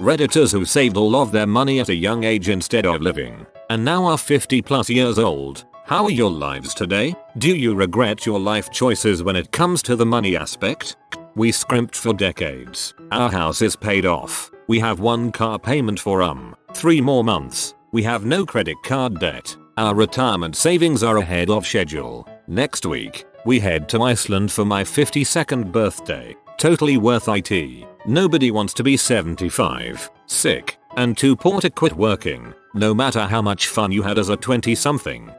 Redditors who saved all of their money at a young age instead of living, and now are 50 plus years old. How are your lives today? Do you regret your life choices when it comes to the money aspect? We scrimped for decades. Our house is paid off. We have one car payment for 3 more months. We have no credit card debt. Our retirement savings are ahead of schedule. Next week, we head to Iceland for my 52nd birthday. Totally worth it. Nobody wants to be 75, sick, and too poor to quit working, no matter how much fun you had as a 20-something.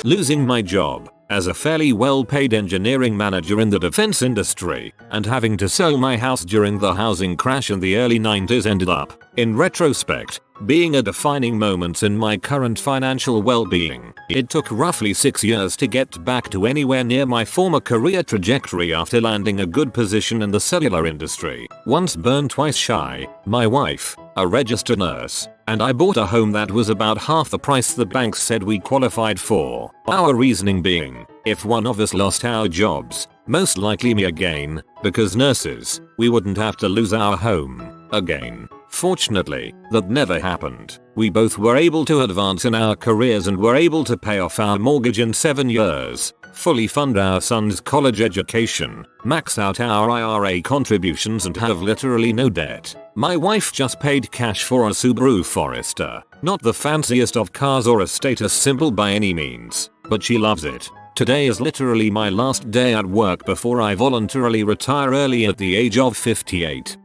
Losing my job as a fairly well-paid engineering manager in the defense industry and having to sell my house during the housing crash in the early 90s ended up, in retrospect, being a defining moment in my current financial well-being. It took roughly 6 years to get back to anywhere near my former career trajectory after landing a good position in the cellular industry. Once burned, twice shy. My wife, a registered nurse, and I bought a home that was about half the price the banks said we qualified for. Our reasoning being, if one of us lost our jobs, most likely me again, because nurses, we wouldn't have to lose our home again. Fortunately, that never happened. We both were able to advance in our careers and were able to pay off our mortgage in 7 years, fully fund our son's college education, max out our IRA contributions and have literally no debt. My wife just paid cash for a Subaru Forester, not the fanciest of cars or a status symbol by any means, but she loves it. Today is literally my last day at work before I voluntarily retire early at the age of 58.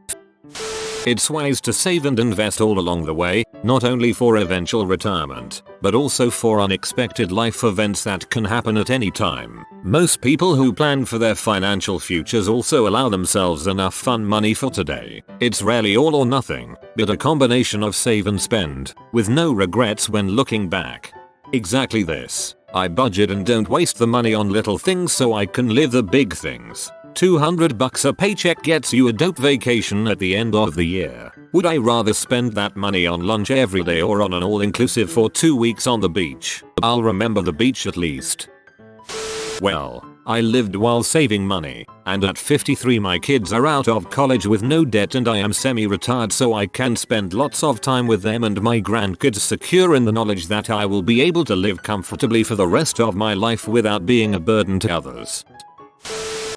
It's wise to save and invest all along the way, not only for eventual retirement, but also for unexpected life events that can happen at any time. Most people who plan for their financial futures also allow themselves enough fun money for today. It's rarely all or nothing, but a combination of save and spend, with no regrets when looking back. Exactly this. I budget and don't waste the money on little things so I can live the big things. $200 a paycheck gets you a dope vacation at the end of the year. Would I rather spend that money on lunch every day or on an all-inclusive for 2 weeks on the beach? I'll remember the beach at least. Well, I lived while saving money, and at 53 my kids are out of college with no debt and I am semi-retired so I can spend lots of time with them and my grandkids, secure in the knowledge that I will be able to live comfortably for the rest of my life without being a burden to others.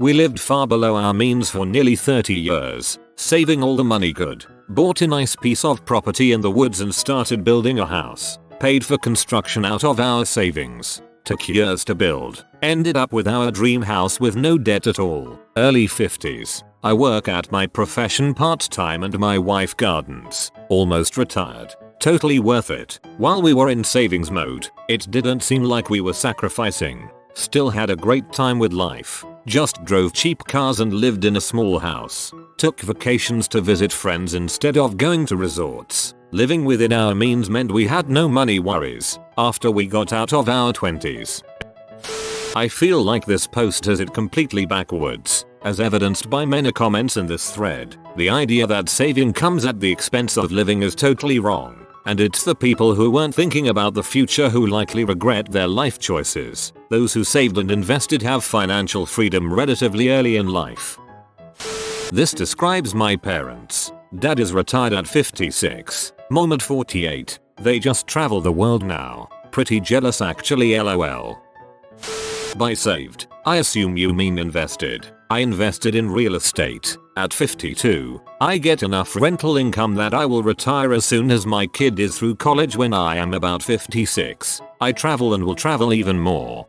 We lived far below our means for nearly 30 years, saving all the money could, bought a nice piece of property in the woods and started building a house, paid for construction out of our savings, took years to build, ended up with our dream house with no debt at all. Early 50s, I work at my profession part-time and my wife gardens, almost retired. Totally worth it. While we were in savings mode, it didn't seem like we were sacrificing. Still had a great time with life. Just drove cheap cars and lived in a small house. Took vacations to visit friends instead of going to resorts. Living within our means meant we had no money worries after we got out of our 20s. I feel like this post has it completely backwards, as evidenced by many comments in this thread. The idea that saving comes at the expense of living is totally wrong. And it's the people who weren't thinking about the future who likely regret their life choices. Those who saved and invested have financial freedom relatively early in life. This describes my parents. Dad is retired at 56. Mom at 48. They just travel the world now. Pretty jealous actually, lol. By saved, I assume you mean invested. I invested in real estate. At 52, I get enough rental income that I will retire as soon as my kid is through college when I am about 56. I travel and will travel even more.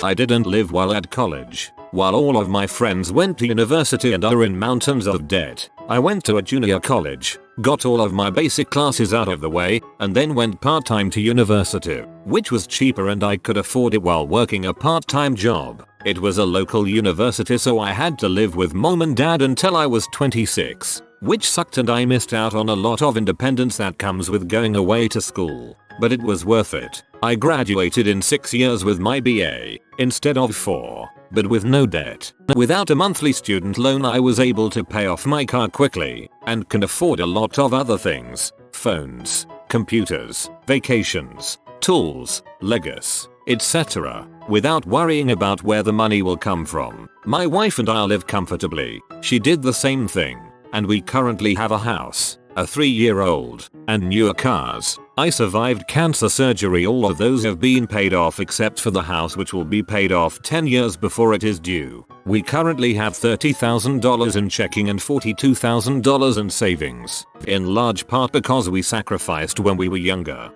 I didn't live while at college. While all of my friends went to university and are in mountains of debt, I went to a junior college, got all of my basic classes out of the way, and then went part-time to university, which was cheaper and I could afford it while working a part-time job. It was a local university so I had to live with mom and dad until I was 26, which sucked and I missed out on a lot of independence that comes with going away to school. But it was worth it. I graduated in 6 years with my BA, instead of 4, but with no debt. Without a monthly student loan I was able to pay off my car quickly, and can afford a lot of other things. Phones, computers, vacations, tools, Legos, etc. without worrying about where the money will come from. My wife and I live comfortably. She did the same thing. and we currently have a house, a 3-year-old, and newer cars. I survived cancer surgery. All of those have been paid off except for the house, which will be paid off 10 years before it is due. We currently have $30,000 in checking and $42,000 in savings, in large part because we sacrificed when we were younger.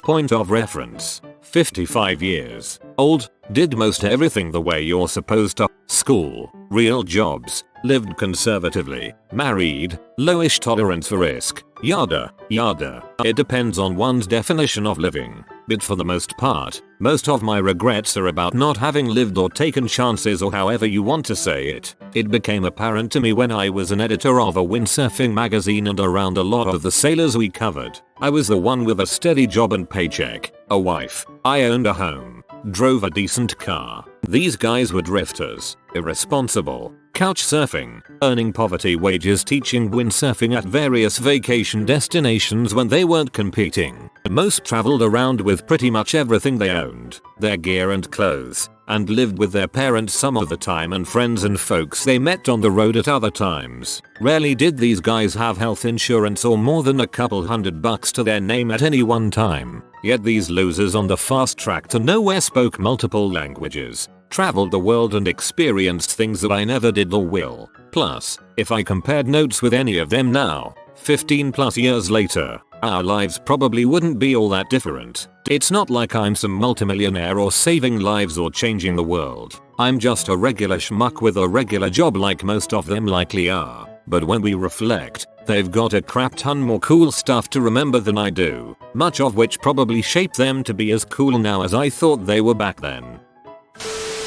Point of reference: 55 years old, did most everything the way you're supposed to, school, real jobs, lived conservatively, married, lowish tolerance for risk, yada, yada. It depends on one's definition of living, but for the most part, most of my regrets are about not having lived or taken chances, or however you want to say it. It became apparent to me when I was an editor of a windsurfing magazine, and around a lot of the sailors we covered, I was the one with a steady job and paycheck, a wife, I owned a home, drove a decent car. These guys were drifters, irresponsible, couch surfing, earning poverty wages, teaching windsurfing at various vacation destinations when they weren't competing. Most traveled around with pretty much everything they owned, their gear and clothes, and lived with their parents some of the time and friends and folks they met on the road at other times. Rarely did these guys have health insurance or more than a couple $100 to their name at any one time. Yet these losers on the fast track to nowhere spoke multiple languages, traveled the world, and experienced things that I never did or will. Plus, if I compared notes with any of them now, 15 plus years later, our lives probably wouldn't be all that different. It's not like I'm some multimillionaire or saving lives or changing the world. I'm just a regular schmuck with a regular job like most of them likely are. But when we reflect, they've got a crap ton more cool stuff to remember than I do, much of which probably shaped them to be as cool now as I thought they were back then.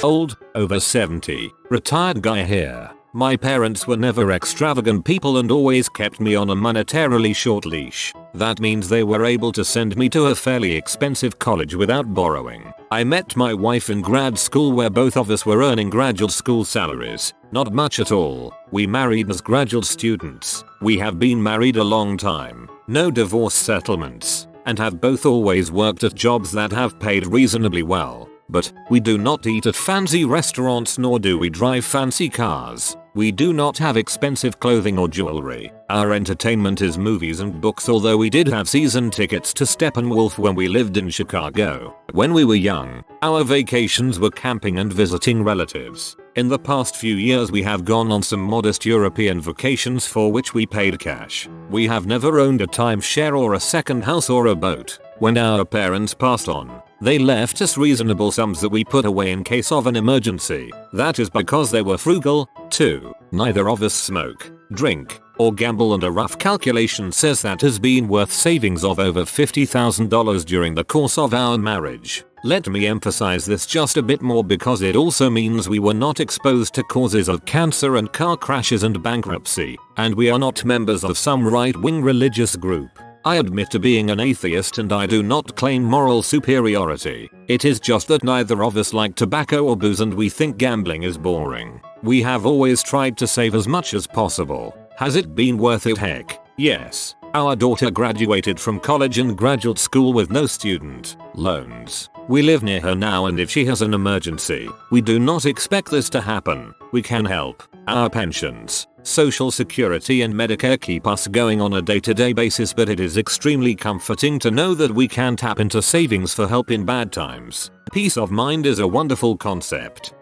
Old, over 70, retired guy here. My parents were never extravagant people and always kept me on a monetarily short leash. That means they were able to send me to a fairly expensive college without borrowing. I met my wife in grad school where both of us were earning graduate school salaries. Not much at all. We married as graduate students. We have been married a long time. No divorce settlements. And have both always worked at jobs that have paid reasonably well. But we do not eat at fancy restaurants, nor do we drive fancy cars. We do not have expensive clothing or jewelry. Our entertainment is movies and books, although we did have season tickets to Steppenwolf when we lived in Chicago. When we were young, our vacations were camping and visiting relatives. In the past few years we have gone on some modest European vacations for which we paid cash. We have never owned a timeshare or a second house or a boat. When our parents passed on, they left us reasonable sums that we put away in case of an emergency. That is because they were frugal, too. Neither of us smoke, drink, or gamble, and a rough calculation says that has been worth savings of over $50,000 during the course of our marriage. Let me emphasize this just a bit more because it also means we were not exposed to causes of cancer and car crashes and bankruptcy, and we are not members of some right-wing religious group. I admit to being an atheist and I do not claim moral superiority. It is just that neither of us like tobacco or booze and we think gambling is boring. We have always tried to save as much as possible. Has it been worth it? Heck, yes. Our daughter graduated from college and graduate school with no student loans. We live near her now, and if she has an emergency, we do not expect this to happen. We can help. Our pensions, Social Security and Medicare keep us going on a day-to-day basis, but it is extremely comforting to know that we can tap into savings for help in bad times. Peace of mind is a wonderful concept.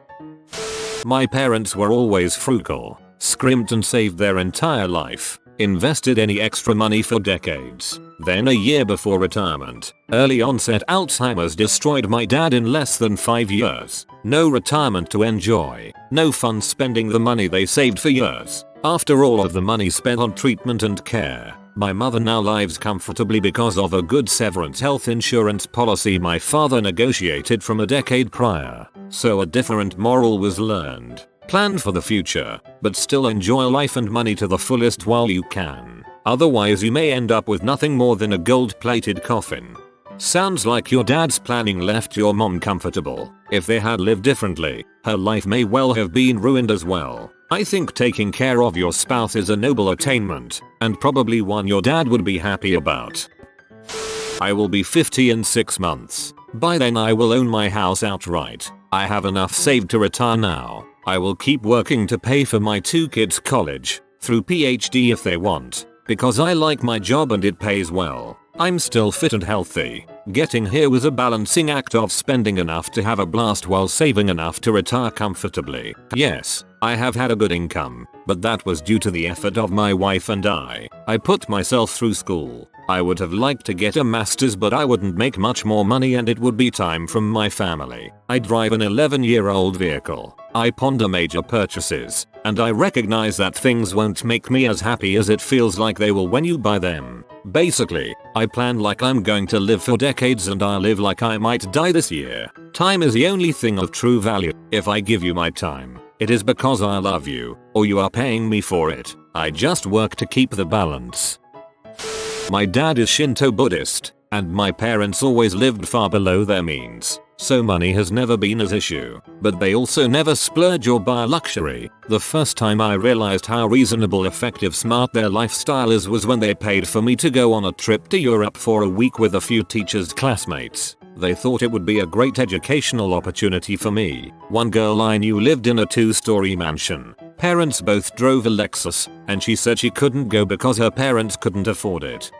My parents were always frugal, scrimped and saved their entire life, invested any extra money for decades. Then a year before retirement, early onset Alzheimer's destroyed my dad in less than 5 years. No retirement to enjoy, no fun spending the money they saved for years. After all of the money spent on treatment and care, my mother now lives comfortably because of a good severance health insurance policy my father negotiated from a decade prior. So a different moral was learned. Plan for the future, but still enjoy life and money to the fullest while you can. Otherwise you may end up with nothing more than a gold-plated coffin. Sounds like your dad's planning left your mom comfortable. If they had lived differently, her life may well have been ruined as well. I think taking care of your spouse is a noble attainment, and probably one your dad would be happy about. I will be 50 in 6 months. By then I will own my house outright. I have enough saved to retire now. I will keep working to pay for my 2 kids' college, through PhD if they want, because I like my job and it pays well. I'm still fit and healthy. Getting here was a balancing act of spending enough to have a blast while saving enough to retire comfortably. Yes, I have had a good income, but that was due to the effort of my wife and I. I put myself through school. I would have liked to get a master's, but I wouldn't make much more money and it would be time from my family. I drive an 11-year-old vehicle. I ponder major purchases, and I recognize that things won't make me as happy as it feels like they will when you buy them. Basically, I plan like I'm going to live for decades and I live like I might die this year. Time is the only thing of true value. If I give you my time, it is because I love you, or you are paying me for it. I just work to keep the balance. My dad is Shinto Buddhist, and my parents always lived far below their means, so money has never been an issue. But they also never splurge or buy luxury. The first time I realized how reasonable, effective, smart their lifestyle is was when they paid for me to go on a trip to Europe for a week with a few teachers' classmates. They thought it would be a great educational opportunity for me. One girl I knew lived in a 2-story mansion. Parents both drove a Lexus, and she said she couldn't go because her parents couldn't afford it.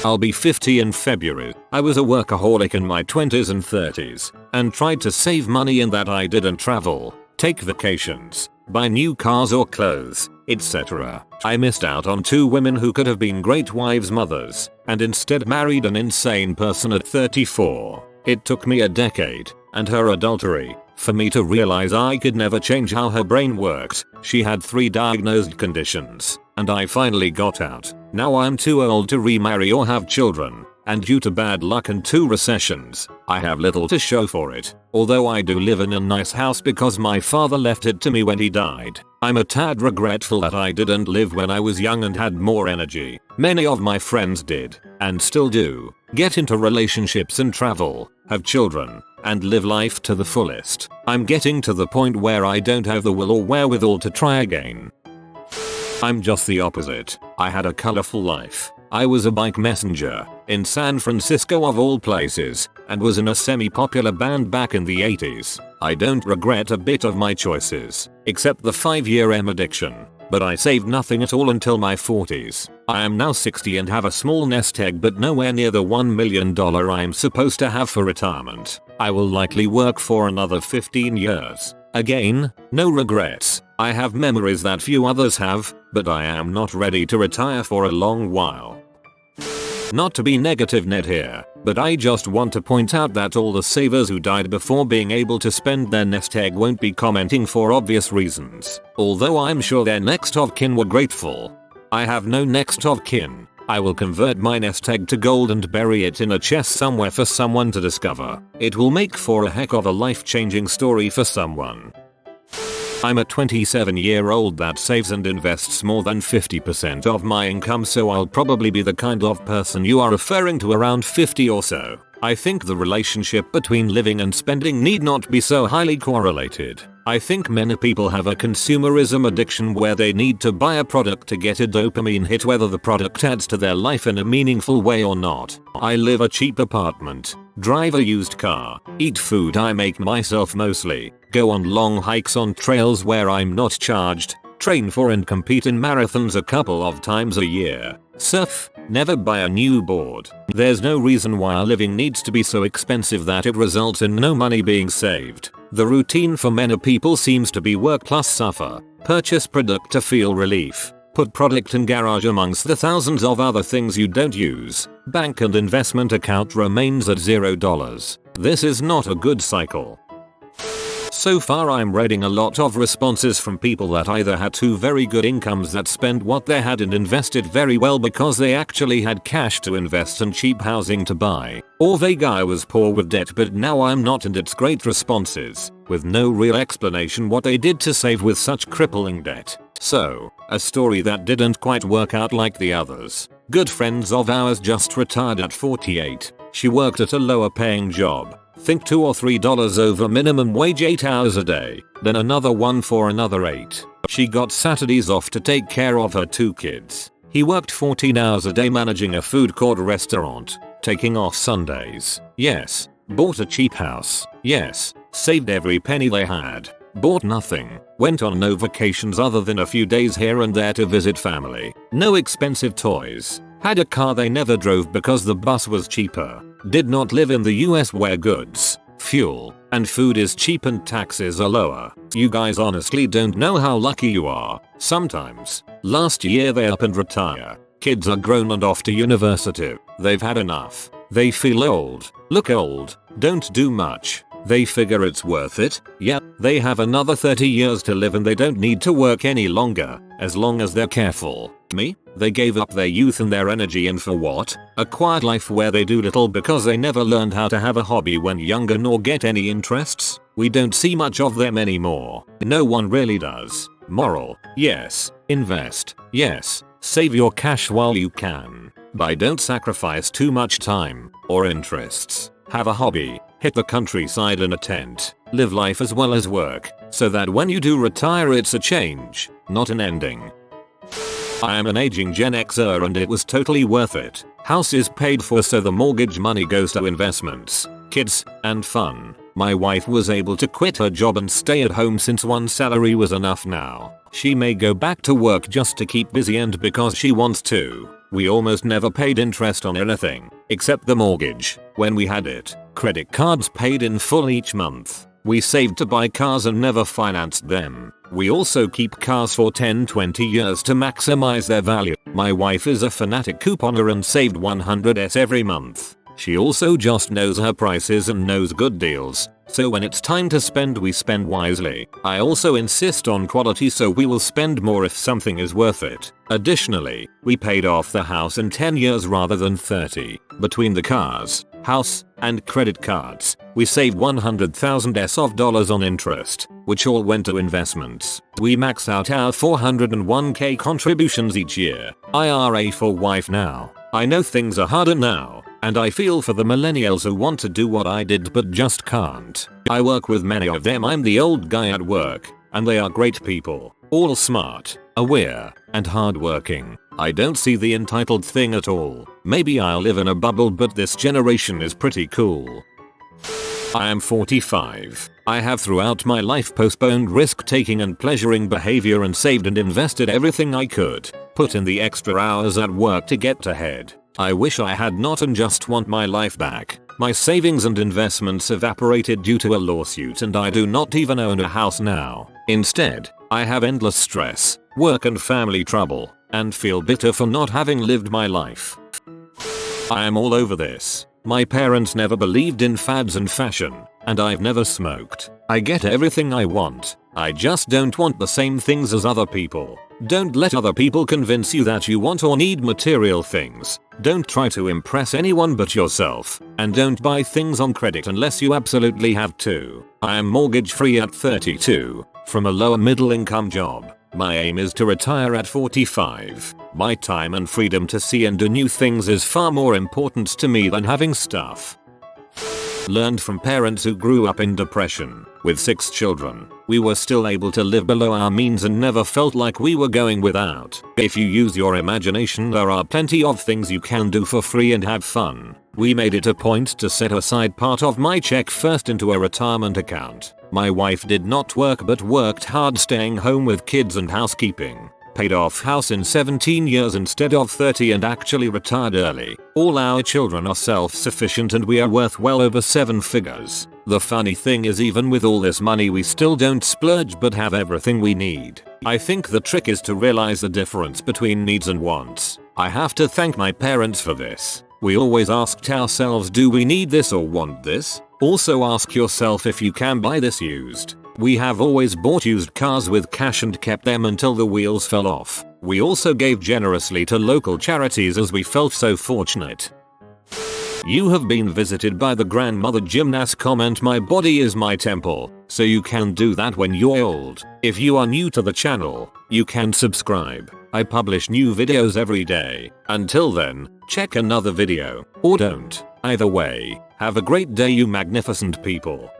I'll be 50 in February. I was a workaholic in my 20s and 30s, and tried to save money in that I didn't travel, take vacations, buy new cars or clothes, etc. I missed out on 2 women who could have been great wives, mothers, and instead married an insane person at 34. It took me a decade, and her adultery, for me to realize I could never change how her brain worked. She had 3 diagnosed conditions, and I finally got out. Now I'm too old to remarry or have children, and due to bad luck and 2 recessions, I have little to show for it. Although I do live in a nice house because my father left it to me when he died. I'm a tad regretful that I didn't live when I was young and had more energy. Many of my friends did, and still do, get into relationships and travel, have children, and live life to the fullest. I'm getting to the point where I don't have the will or wherewithal to try again. I'm just the opposite. I had a colorful life. I was a bike messenger in San Francisco of all places, and was in a semi-popular band back in the 80s. I don't regret a bit of my choices, except the 5-year M addiction. But I saved nothing at all until my 40s. I am now 60 and have a small nest egg, but nowhere near the $1 million I'm supposed to have for retirement. I will likely work for another 15 years. Again, no regrets. I have memories that few others have, but I am not ready to retire for a long while. Not to be negative Ned here, but I just want to point out that all the savers who died before being able to spend their nest egg won't be commenting for obvious reasons. Although I'm sure their next of kin were grateful. I have no next of kin. I will convert my nest egg to gold and bury it in a chest somewhere for someone to discover. It will make for a heck of a life-changing story for someone. I'm a 27-year-old that saves and invests more than 50% of my income, so I'll probably be the kind of person you are referring to around 50 or so. I think the relationship between living and spending need not be so highly correlated. I think many people have a consumerism addiction where they need to buy a product to get a dopamine hit, whether the product adds to their life in a meaningful way or not. I live a cheap apartment, drive a used car, eat food I make myself mostly, go on long hikes on trails where I'm not charged, train for and compete in marathons a couple of times a year, surf, never buy a new board. There's no reason why our living needs to be so expensive that it results in no money being saved. The routine for many people seems to be work plus suffer, purchase product to feel relief, put product in garage amongst the thousands of other things you don't use, bank and investment account remains at $0. This is not a good cycle. So far I'm reading a lot of responses from people that either had 2 very good incomes that spent what they had and invested very well because they actually had cash to invest and cheap housing to buy, or they guy was poor with debt but now I'm not, and it's great responses, with no real explanation what they did to save with such crippling debt. So, a story that didn't quite work out like the others. Good friends of ours just retired at 48. She worked at a lower paying job. Think $2 or $3 over minimum wage, 8 hours a day, then another one for another 8. She got Saturdays off to take care of her 2 kids. He worked 14 hours a day managing a food court restaurant, taking off Sundays. Yes. Bought a cheap house. Yes. Saved every penny they had. Bought nothing. Went on no vacations other than a few days here and there to visit family. No expensive toys. Had a car they never drove because the bus was cheaper. Did not live in the US where goods, fuel, and food is cheap and taxes are lower. You guys honestly don't know how lucky you are. Sometimes. Last year they up and retire. Kids are grown and off to university. They've had enough. They feel old, look old, don't do much. They figure it's worth it. Yeah, they have another 30 years to live and they don't need to work any longer, as long as they're careful. Me? They gave up their youth and their energy and for what? A quiet life where they do little because they never learned how to have a hobby when younger nor get any interests? We don't see much of them anymore. No one really does. Moral: yes. Invest: yes. Save your cash while you can. But don't sacrifice too much time or interests. Have a hobby. Hit the countryside in a tent. Live life as well as work, so that when you do retire it's a change, not an ending. I am an aging Gen Xer and it was totally worth it. House is paid for so the mortgage money goes to investments, kids, and fun. My wife was able to quit her job and stay at home since one salary was enough now. She may go back to work just to keep busy and because she wants to. We almost never paid interest on anything, except the mortgage, when we had it. Credit cards paid in full each month. We saved to buy cars and never financed them. We also keep cars for 10-20 years to maximize their value. My wife is a fanatic couponer and saved 100s every month. She also just knows her prices and knows good deals, so when it's time to spend we spend wisely. I also insist on quality so we will spend more if something is worth it. Additionally, we paid off the house in 10 years rather than 30. Between the cars, house, and credit cards, we saved $100,000 on interest, which all went to investments. We max out our 401k contributions each year. IRA for wife now. I know things are harder now, and I feel for the millennials who want to do what I did but just can't. I work with many of them. I'm the old guy at work, and they are great people. All smart, aware, and hardworking. I don't see the entitled thing at all. Maybe I'll live in a bubble but this generation is pretty cool. I am 45. I have throughout my life postponed risk-taking and pleasuring behavior and saved and invested everything I could. Put in the extra hours at work to get ahead. I wish I had not and just want my life back. My savings and investments evaporated due to a lawsuit and I do not even own a house now. Instead, I have endless stress, work and family trouble, and feel bitter for not having lived my life. I am all over this. My parents never believed in fads and fashion, and I've never smoked. I get everything I want. I just don't want the same things as other people. Don't let other people convince you that you want or need material things. Don't try to impress anyone but yourself. And don't buy things on credit unless you absolutely have to. I am mortgage free at 32, from a lower middle income job. My aim is to retire at 45. My time and freedom to see and do new things is far more important to me than having stuff. Learned from parents who grew up in depression. With 6 children, we were still able to live below our means and never felt like we were going without. If you use your imagination, there are plenty of things you can do for free and have fun. We made it a point to set aside part of my check first into a retirement account. My wife did not work but worked hard staying home with kids and housekeeping. Paid off house in 17 years instead of 30 and actually retired early. All our children are self-sufficient and we are worth well over 7 figures. The funny thing is even with all this money we still don't splurge but have everything we need. I think the trick is to realize the difference between needs and wants. I have to thank my parents for this. We always asked ourselves, do we need this or want this? Also ask yourself if you can buy this used. We have always bought used cars with cash and kept them until the wheels fell off. We also gave generously to local charities as we felt so fortunate. You have been visited by the grandmother gymnast comment, my body is my temple, so you can do that when you're old. If you are new to the channel, you can subscribe. I publish new videos every day. Until then, check another video, or don't. Either way, have a great day you magnificent people.